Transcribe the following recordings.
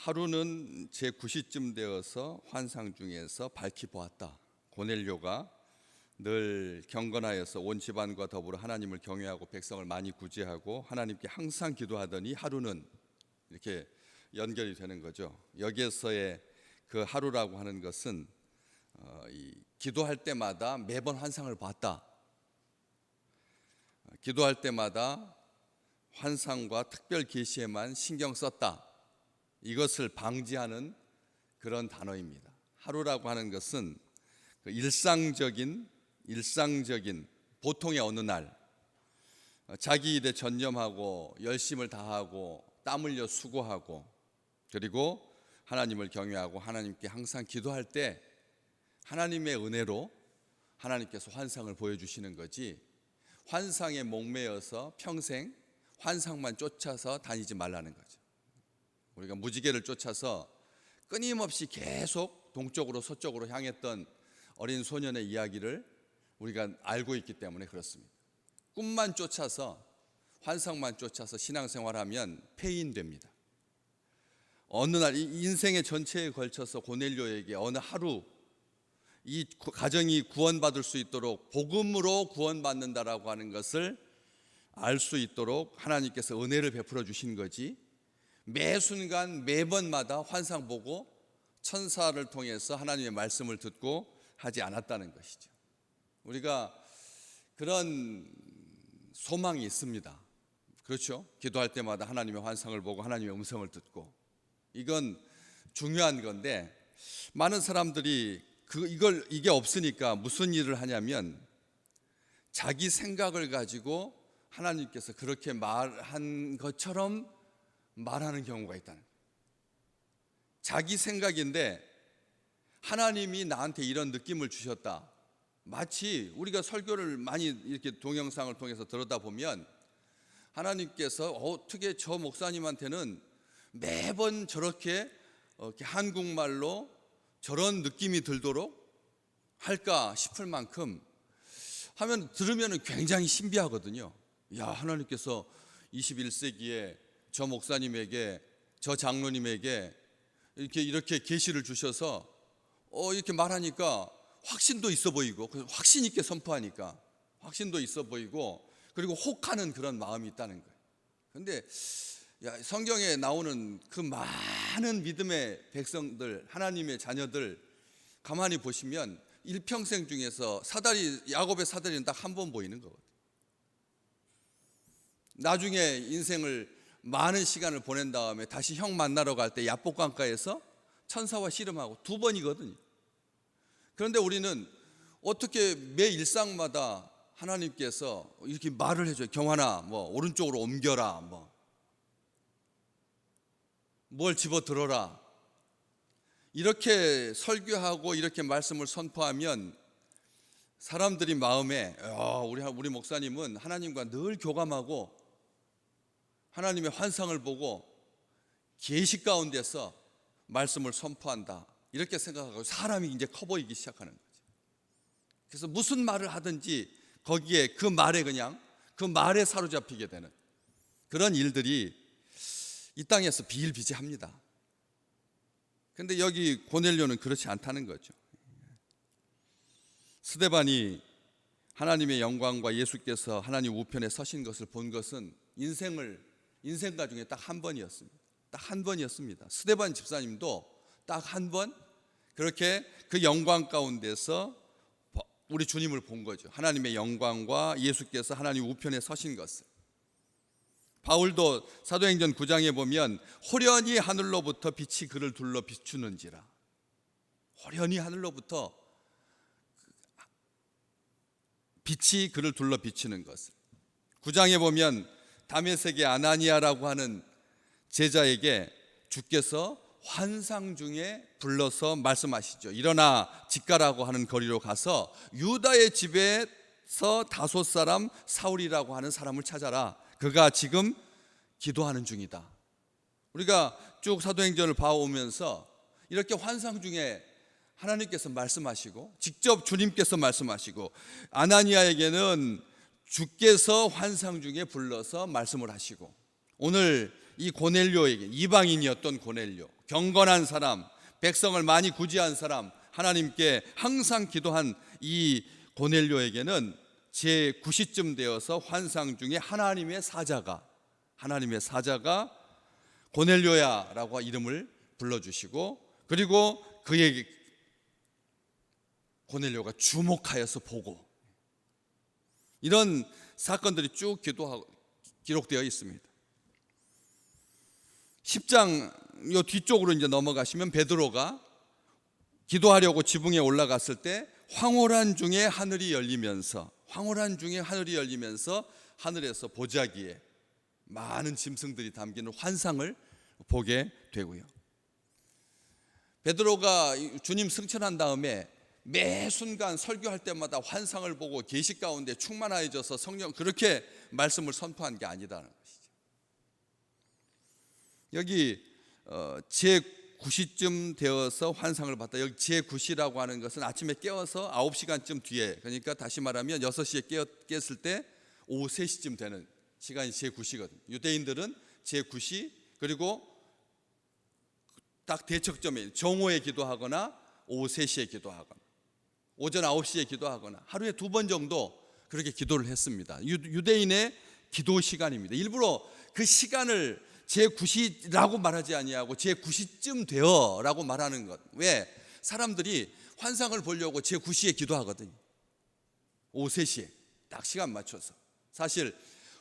하루는 제9시쯤 되어서 환상 중에서 밝히 보았다. 고넬료가 늘 경건하여서 온 집안과 더불어 하나님을 경외하고 백성을 많이 구제하고 하나님께 항상 기도하더니 하루는 이렇게 연결이 되는 거죠. 여기에서의 그 하루라고 하는 것은 기도할 때마다 매번 환상을 봤다. 기도할 때마다 환상과 특별 계시에만 신경 썼다. 이것을 방지하는 그런 단어입니다. 하루라고 하는 것은 일상적인 보통의 어느 날 자기 일에 전념하고 열심을 다하고 땀 흘려 수고하고 그리고 하나님을 경외하고 하나님께 항상 기도할 때 하나님의 은혜로 하나님께서 환상을 보여주시는 거지, 환상에 목매여서 평생 환상만 쫓아서 다니지 말라는 거죠. 우리가 무지개를 쫓아서 끊임없이 계속 동쪽으로 서쪽으로 향했던 어린 소년의 이야기를 우리가 알고 있기 때문에 그렇습니다. 꿈만 쫓아서 환상만 쫓아서 신앙생활하면 폐인됩니다. 어느 날 이 인생의 전체에 걸쳐서 고넬료에게 어느 하루 이 가정이 구원받을 수 있도록 복음으로 구원받는다라고 하는 것을 알 수 있도록 하나님께서 은혜를 베풀어 주신 거지, 매 순간 매번마다 환상 보고 천사를 통해서 하나님의 말씀을 듣고 하지 않았다는 것이죠. 우리가 그런 소망이 있습니다. 그렇죠? 기도할 때마다 하나님의 환상을 보고 하나님의 음성을 듣고, 이건 중요한 건데 많은 사람들이 이게 없으니까 무슨 일을 하냐면 자기 생각을 가지고 하나님께서 그렇게 말한 것처럼 말하는 경우가 있다는 거예요. 자기 생각인데 하나님이 나한테 이런 느낌을 주셨다. 마치 우리가 설교를 많이 이렇게 동영상을 통해서 들었다 보면 하나님께서 어떻게 저 목사님한테는 매번 저렇게 한국말로 저런 느낌이 들도록 할까 싶을 만큼 하면 들으면 굉장히 신비하거든요. 야, 하나님께서 21세기에 저 목사님에게, 저 장로님에게 이렇게 계시를 주셔서 이렇게 말하니까 확신도 있어 보이고, 확신 있게 선포하니까 확신도 있어 보이고, 그리고 혹하는 그런 마음이 있다는 거예요. 그런데 성경에 나오는 그 많은 믿음의 백성들, 하나님의 자녀들 가만히 보시면 일평생 중에서 야곱의 사다리는 딱 한 번 보이는 거거든요. 나중에 인생을 많은 시간을 보낸 다음에 다시 형 만나러 갈 때 야복강가에서 천사와 씨름하고 2번이거든요. 그런데 우리는 어떻게 매 일상마다 하나님께서 이렇게 말을 해줘요. 경환아, 오른쪽으로 옮겨라, 뭘 집어 들어라, 이렇게 설교하고 이렇게 말씀을 선포하면 사람들이 마음에 우리 목사님은 하나님과 늘 교감하고 하나님의 환상을 보고 계시 가운데서 말씀을 선포한다, 이렇게 생각하고 사람이 이제 커 보이기 시작하는 거죠. 그래서 무슨 말을 하든지 거기에 그 말에 사로잡히게 되는 그런 일들이 이 땅에서 비일비재합니다. 그런데 여기 고넬료는 그렇지 않다는 거죠. 스데반이 하나님의 영광과 예수께서 하나님 우편에 서신 것을 본 것은 인생가 중에 딱 한 번이었습니다. 딱 한 번이었습니다. 스데반 집사님도 딱 한 번 그렇게 그 영광 가운데서 우리 주님을 본 거죠. 하나님의 영광과 예수께서 하나님 우편에 서신 것을. 바울도 사도행전 9장에 보면 호련히 하늘로부터 빛이 그를 둘러 비추는지라, 호련히 하늘로부터 빛이 그를 둘러 비추는 것을. 9장에 보면 다메섹의 아나니아라고 하는 제자에게 주께서 환상 중에 불러서 말씀하시죠. 일어나 직가라고 하는 거리로 가서 유다의 집에서 다소 사람 사울이라고 하는 사람을 찾아라. 그가 지금 기도하는 중이다. 우리가 쭉 사도행전을 봐오면서 이렇게 환상 중에 하나님께서 말씀하시고 직접 주님께서 말씀하시고, 아나니아에게는 주께서 환상 중에 불러서 말씀을 하시고, 오늘 이 고넬료에게, 이방인이었던 고넬료, 경건한 사람, 백성을 많이 구제한 사람, 하나님께 항상 기도한 이 고넬료에게는 제9시쯤 되어서 환상 중에 하나님의 사자가 고넬료야 라고 이름을 불러주시고, 그리고 그에게 고넬료가 주목하여서 보고, 이런 사건들이 쭉 기록되어 있습니다. 10장 요 뒤쪽으로 이제 넘어가시면 베드로가 기도하려고 지붕에 올라갔을 때 황홀한 중에 하늘이 열리면서 하늘에서 보자기에 많은 짐승들이 담기는 환상을 보게 되고요. 베드로가 주님 승천한 다음에 매 순간 설교할 때마다 환상을 보고 계시 가운데 충만하여져서 성령 그렇게 말씀을 선포한 게 아니다는 것이죠. 여기 제9시쯤 되어서 환상을 봤다. 여기 제9시라고 하는 것은 아침에 깨어서 9시간쯤 뒤에, 그러니까 다시 말하면 6시에 깼을 때 오후 3시쯤 되는 시간이 제9시거든요. 유대인들은 제9시, 그리고 딱 대척점에 정오에 기도하거나 오후 3시에 기도하거나 오전 9시에 기도하거나 하루에 2번 정도 그렇게 기도를 했습니다. 유대인의 기도 시간입니다. 일부러 그 시간을 제9시라고 말하지 아니하고 제9시쯤 되어라고 말하는 것. 왜? 사람들이 환상을 보려고 제9시에 기도하거든요. 오후 3시에 딱 시간 맞춰서. 사실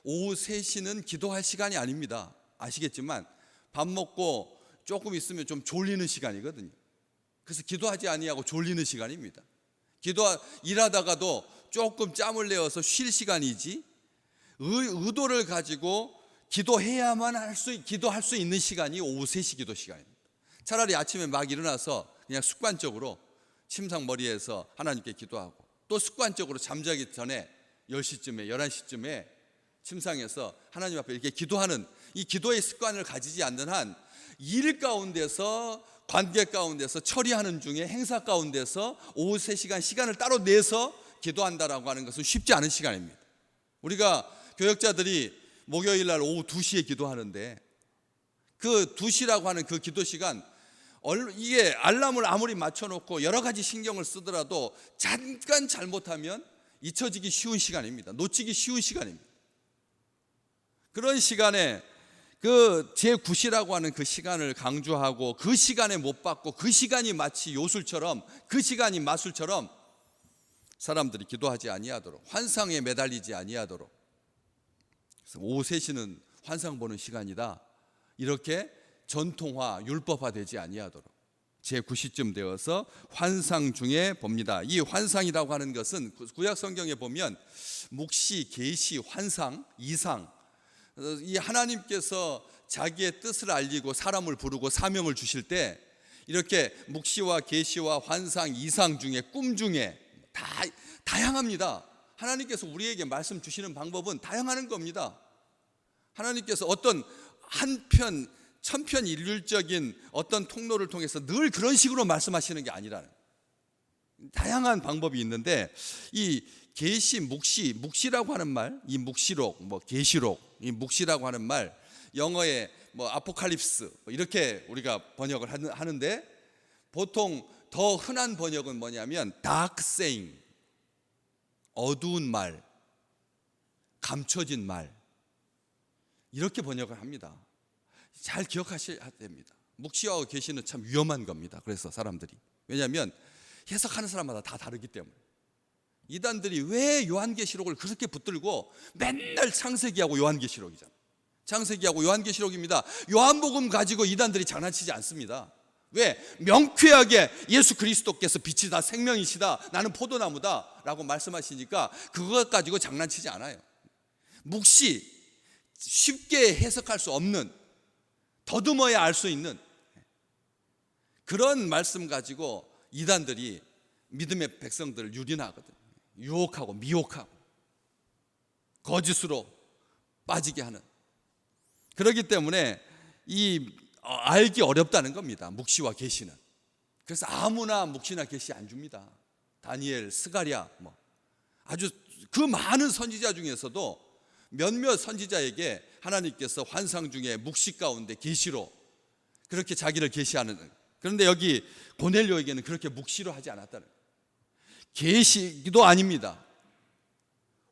오후 3시는 기도할 시간이 아닙니다. 아시겠지만 밥 먹고 조금 있으면 좀 졸리는 시간이거든요. 그래서 기도하지 아니하고 졸리는 시간입니다. 일하다가도 조금 짬을 내어서 쉴 시간이지, 의도를 가지고 기도해야만 기도할 수 있는 시간이 오후 3시 기도 시간입니다. 차라리 아침에 막 일어나서 그냥 습관적으로 침상 머리에서 하나님께 기도하고, 또 습관적으로 잠자기 전에 10시쯤에 11시쯤에 침상에서 하나님 앞에 이렇게 기도하는 이 기도의 습관을 가지지 않는 한 일 가운데서, 관계 가운데서, 처리하는 중에, 행사 가운데서 오후 3시간 시간을 따로 내서 기도한다라고 하는 것은 쉽지 않은 시간입니다. 우리가 교역자들이 목요일 날 오후 2시에 기도하는데, 그 2시라고 하는 그 기도 시간, 이게 알람을 아무리 맞춰놓고 여러 가지 신경을 쓰더라도 잠깐 잘못하면 잊혀지기 쉬운 시간입니다. 놓치기 쉬운 시간입니다. 그런 시간에 그 제9시라고 하는 그 시간을 강조하고, 그 시간에 못 받고, 그 시간이 마치 요술처럼, 그 시간이 마술처럼 사람들이 기도하지 아니하도록, 환상에 매달리지 아니하도록, 그래서 오후 3시는 환상 보는 시간이다, 이렇게 전통화, 율법화되지 아니하도록 제9시쯤 되어서 환상 중에 봅니다. 이 환상이라고 하는 것은 구약 성경에 보면 묵시, 계시, 환상, 이상, 이 하나님께서 자기의 뜻을 알리고 사람을 부르고 사명을 주실 때 이렇게 묵시와 계시와 환상, 이상 중에, 꿈 중에 다양합니다. 하나님께서 우리에게 말씀 주시는 방법은 다양한 겁니다. 하나님께서 어떤 한편 천편일률적인 어떤 통로를 통해서 늘 그런 식으로 말씀하시는 게 아니라는, 다양한 방법이 있는데, 이 계시, 묵시라고 하는 말, 이 묵시록, 계시록, 이 묵시라고 하는 말, 영어에 아포칼립스 이렇게 우리가 번역을 하는데, 보통 더 흔한 번역은 뭐냐면 dark saying, 어두운 말, 감춰진 말, 이렇게 번역을 합니다. 잘 기억하셔야 됩니다. 묵시와 계시는 참 위험한 겁니다. 그래서 사람들이, 왜냐하면 해석하는 사람마다 다 다르기 때문에. 이단들이 왜 요한계시록을 그렇게 붙들고 맨날 창세기하고 요한계시록이잖아요. 창세기하고 요한계시록입니다. 요한복음 가지고 이단들이 장난치지 않습니다. 왜? 명쾌하게 예수 그리스도께서 빛이다, 생명이시다, 나는 포도나무다 라고 말씀하시니까 그것 가지고 장난치지 않아요. 묵시, 쉽게 해석할 수 없는, 더듬어야 알 수 있는 그런 말씀 가지고 이단들이 믿음의 백성들을 유린하거든요. 유혹하고 미혹하고 거짓으로 빠지게 하는. 그렇기 때문에 알기 어렵다는 겁니다. 묵시와 계시는. 그래서 아무나 묵시나 계시 안 줍니다. 다니엘, 스가랴, 아주 그 많은 선지자 중에서도 몇몇 선지자에게 하나님께서 환상 중에 묵시 가운데 계시로 그렇게 자기를 계시하는, 그런데 여기 고넬료에게는 그렇게 묵시로 하지 않았다는 거예요. 계시기도 아닙니다.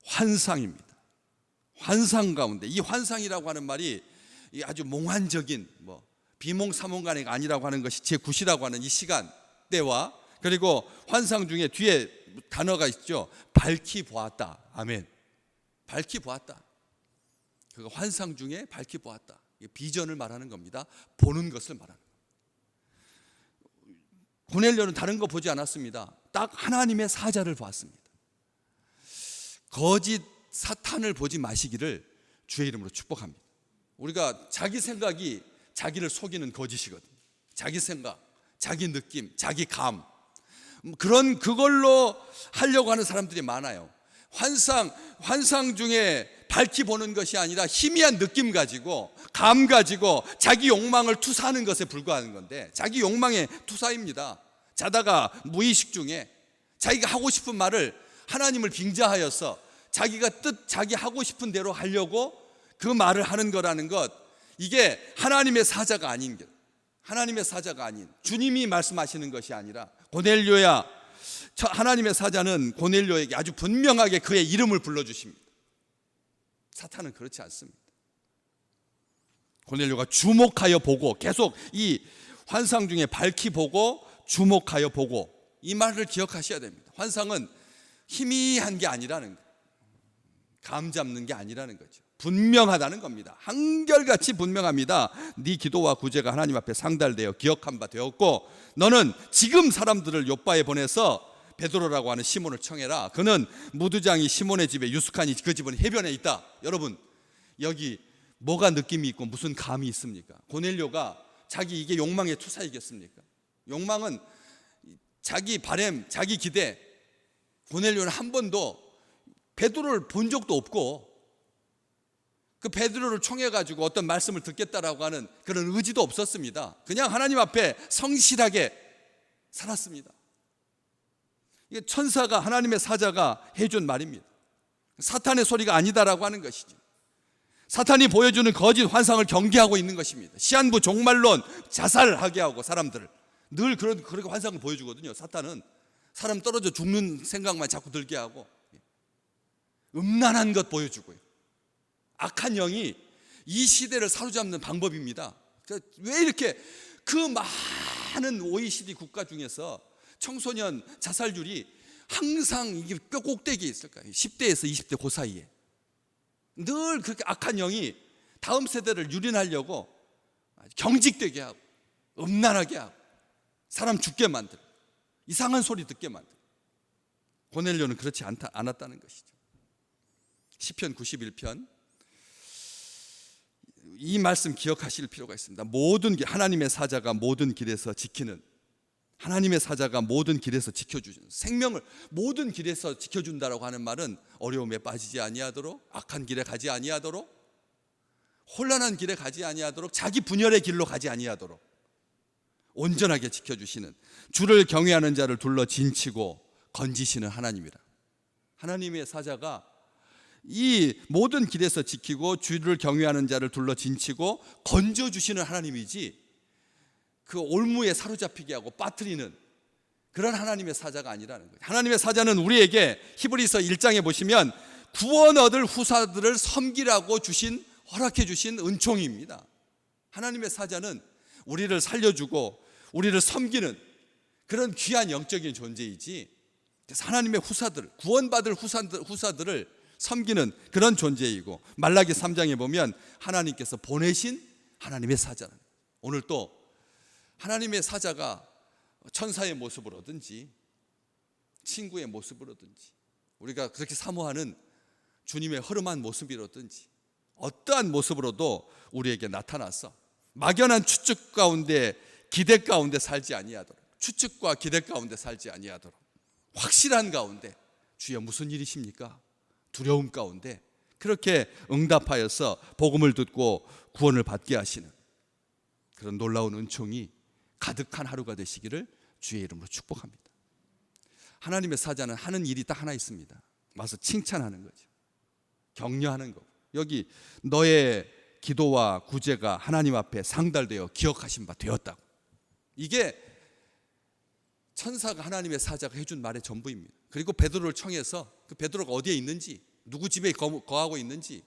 환상입니다. 환상 가운데, 이 환상이라고 하는 말이 아주 몽환적인 비몽사몽간이 아니라고 하는 것이 제9시라고 하는 이 시간 때와, 그리고 환상 중에 뒤에 단어가 있죠. 밝히 보았다. 아멘. 밝히 보았다. 그 환상 중에 밝히 보았다. 비전을 말하는 겁니다. 보는 것을 말하는 거예요. 고넬료는 다른 거 보지 않았습니다. 딱 하나님의 사자를 보았습니다. 거짓 사탄을 보지 마시기를 주의 이름으로 축복합니다. 우리가 자기 생각이 자기를 속이는 거짓이거든요. 자기 생각, 자기 느낌, 자기 감, 그걸로 하려고 하는 사람들이 많아요. 환상 중에 밝히 보는 것이 아니라 희미한 느낌 가지고, 감 가지고 자기 욕망을 투사하는 것에 불과한 건데, 자기 욕망의 투사입니다. 자다가 무의식 중에 자기가 하고 싶은 말을 하나님을 빙자하여서 자기가 자기 하고 싶은 대로 하려고 그 말을 하는 거라는 것, 이게 하나님의 사자가 아닌 게, 하나님의 사자가 아닌 주님이 말씀하시는 것이 아니라, 고넬료야, 하나님의 사자는 고넬료에게 아주 분명하게 그의 이름을 불러주십니다. 사탄은 그렇지 않습니다. 고넬료가 주목하여 보고, 계속 이 환상 중에 밝히 보고 주목하여 보고, 이 말을 기억하셔야 됩니다. 환상은 희미한 게 아니라는 거예요. 감 잡는 게 아니라는 거죠. 분명하다는 겁니다. 한결같이 분명합니다. 네 기도와 구제가 하나님 앞에 상달되어 기억한 바 되었고, 너는 지금 사람들을 요바에 보내서 베드로라고 하는 시몬을 청해라. 그는 무두장이 시몬의 집에 유숙하니 그 집은 해변에 있다. 여러분, 여기 뭐가 느낌이 있고 무슨 감이 있습니까? 고넬료가 자기 이게 욕망의 투사이겠습니까? 욕망은 자기 바램, 자기 기대. 고넬료는 한 번도 베드로를 본 적도 없고, 그 베드로를 총해가지고 어떤 말씀을 듣겠다라고 하는 그런 의지도 없었습니다. 그냥 하나님 앞에 성실하게 살았습니다. 이게 천사가, 하나님의 사자가 해준 말입니다. 사탄의 소리가 아니다라고 하는 것이죠. 사탄이 보여주는 거짓 환상을 경계하고 있는 것입니다. 시한부 종말론, 자살하게 하고 사람들을 늘 그렇게 환상을 보여주거든요. 사탄은 사람 떨어져 죽는 생각만 자꾸 들게 하고, 음란한 것 보여주고요. 악한 영이 이 시대를 사로잡는 방법입니다. 왜 이렇게 그 많은 OECD 국가 중에서 청소년 자살률이 항상 이게 뼈 꼭대기에 있을까요? 10대에서 20대 그 사이에 늘 그렇게 악한 영이 다음 세대를 유린하려고 경직되게 하고, 음란하게 하고, 사람 죽게 만들고, 이상한 소리 듣게 만들고. 고넬료는 그렇지 않았다는 것이죠. 시편 91편, 이 말씀 기억하실 필요가 있습니다. 하나님의 사자가 모든 길에서 지키는, 하나님의 사자가 모든 길에서 지켜주시는, 생명을 모든 길에서 지켜준다라고 하는 말은 어려움에 빠지지 아니하도록, 악한 길에 가지 아니하도록, 혼란한 길에 가지 아니하도록, 자기 분열의 길로 가지 아니하도록 온전하게 지켜주시는, 주를 경외하는 자를 둘러 진치고 건지시는 하나님이라. 하나님의 사자가 이 모든 길에서 지키고 주를 경외하는 자를 둘러 진치고 건져주시는 하나님이지, 그 올무에 사로잡히게 하고 빠뜨리는 그런 하나님의 사자가 아니라는 거예요. 하나님의 사자는 우리에게 히브리서 1장에 보시면 구원 얻을 후사들을 섬기라고 허락해 주신 은총입니다. 하나님의 사자는 우리를 살려주고 우리를 섬기는 그런 귀한 영적인 존재이지, 하나님의 후사들, 구원받을 후사들을 섬기는 그런 존재이고, 말라기 3장에 보면 하나님께서 보내신 하나님의 사자는, 오늘 또 하나님의 사자가 천사의 모습으로든지 친구의 모습으로든지 우리가 그렇게 사모하는 주님의 허름한 모습이로든지 어떠한 모습으로도 우리에게 나타나서 막연한 추측 가운데, 기대 가운데 살지 아니하도록, 추측과 기대 가운데 살지 아니하도록 확실한 가운데, 주여 무슨 일이십니까? 두려움 가운데 그렇게 응답하여서 복음을 듣고 구원을 받게 하시는 그런 놀라운 은총이 가득한 하루가 되시기를 주의 이름으로 축복합니다. 하나님의 사자는 하는 일이 딱 하나 있습니다. 와서 칭찬하는 거죠. 격려하는 거. 여기 너의 기도와 구제가 하나님 앞에 상달되어 기억하신 바 되었다고. 이게 천사가 하나님의 사자가 해준 말의 전부입니다. 그리고 베드로를 청해서 그 베드로가 어디에 있는지, 누구 집에 거하고 있는지,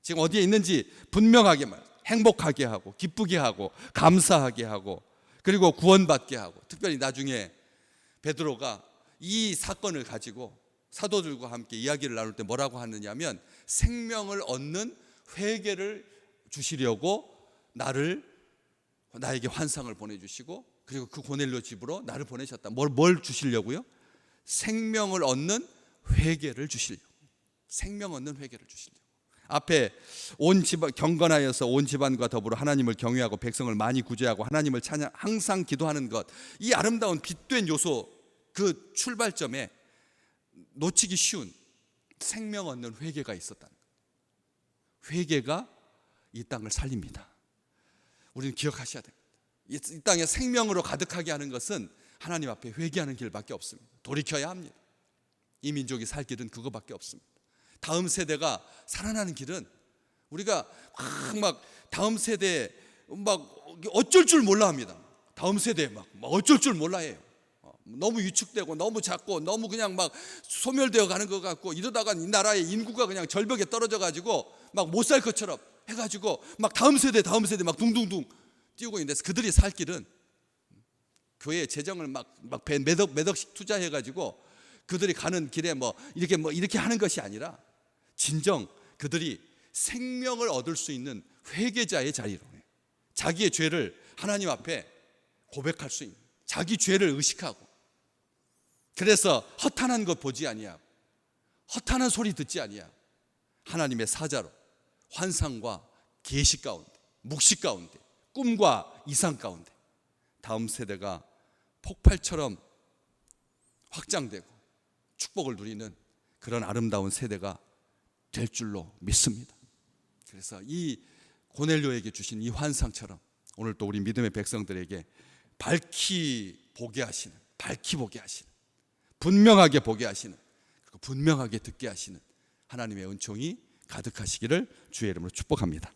지금 어디에 있는지 분명하게 행복하게 하고 기쁘게 하고 감사하게 하고 그리고 구원받게 하고, 특별히 나중에 베드로가 이 사건을 가지고 사도들과 함께 이야기를 나눌 때 뭐라고 하느냐면, 생명을 얻는 회개를 주시려고 나에게 환상을 보내주시고, 그리고 그 고넬료 집으로 나를 보내셨다. 뭘 주시려고요? 생명을 얻는 회개를 주시려고. 생명 얻는 회개를 주시려고. 앞에 온 집안 경건하여서 온 집안과 더불어 하나님을 경외하고 백성을 많이 구제하고 하나님을 찬양 항상 기도하는 것, 이 아름다운 빛된 요소, 그 출발점에 놓치기 쉬운 생명 얻는 회개가 있었다는 거예요. 회개가 이 땅을 살립니다. 우리는 기억하셔야 됩니다. 이 땅에 생명으로 가득하게 하는 것은 하나님 앞에 회개하는 길밖에 없습니다. 돌이켜야 합니다. 이 민족이 살 길은 그거밖에 없습니다. 다음 세대가 살아나는 길은 우리가 막 다음 세대 막 어쩔 줄 몰라 합니다. 다음 세대 막 어쩔 줄 몰라 해요. 너무 위축되고 너무 작고 너무 그냥 막 소멸되어 가는 것 같고, 이러다가 이 나라의 인구가 그냥 절벽에 떨어져 가지고 막 못 살 것처럼 해가지고 막 다음 세대 막 둥둥둥 뛰고 있는데, 그들이 살 길은 교회에 재정을 막 몇 억씩 투자해가지고 그들이 가는 길에 뭐 이렇게 하는 것이 아니라, 진정 그들이 생명을 얻을 수 있는 회개자의 자리로, 자기의 죄를 하나님 앞에 고백할 수 있는, 자기 죄를 의식하고, 그래서 허탄한 것 보지 아니하고 허탄한 소리 듣지 아니하고 하나님의 사자로 환상과 계시 가운데, 묵시 가운데, 꿈과 이상 가운데 다음 세대가 폭발처럼 확장되고 축복을 누리는 그런 아름다운 세대가 될 줄로 믿습니다. 그래서 이 고넬료에게 주신 이 환상처럼 오늘 또 우리 믿음의 백성들에게 밝히 보게 하시는, 분명하게 보게 하시는, 그리고 분명하게 듣게 하시는 하나님의 은총이 가득하시기를 주의 이름으로 축복합니다.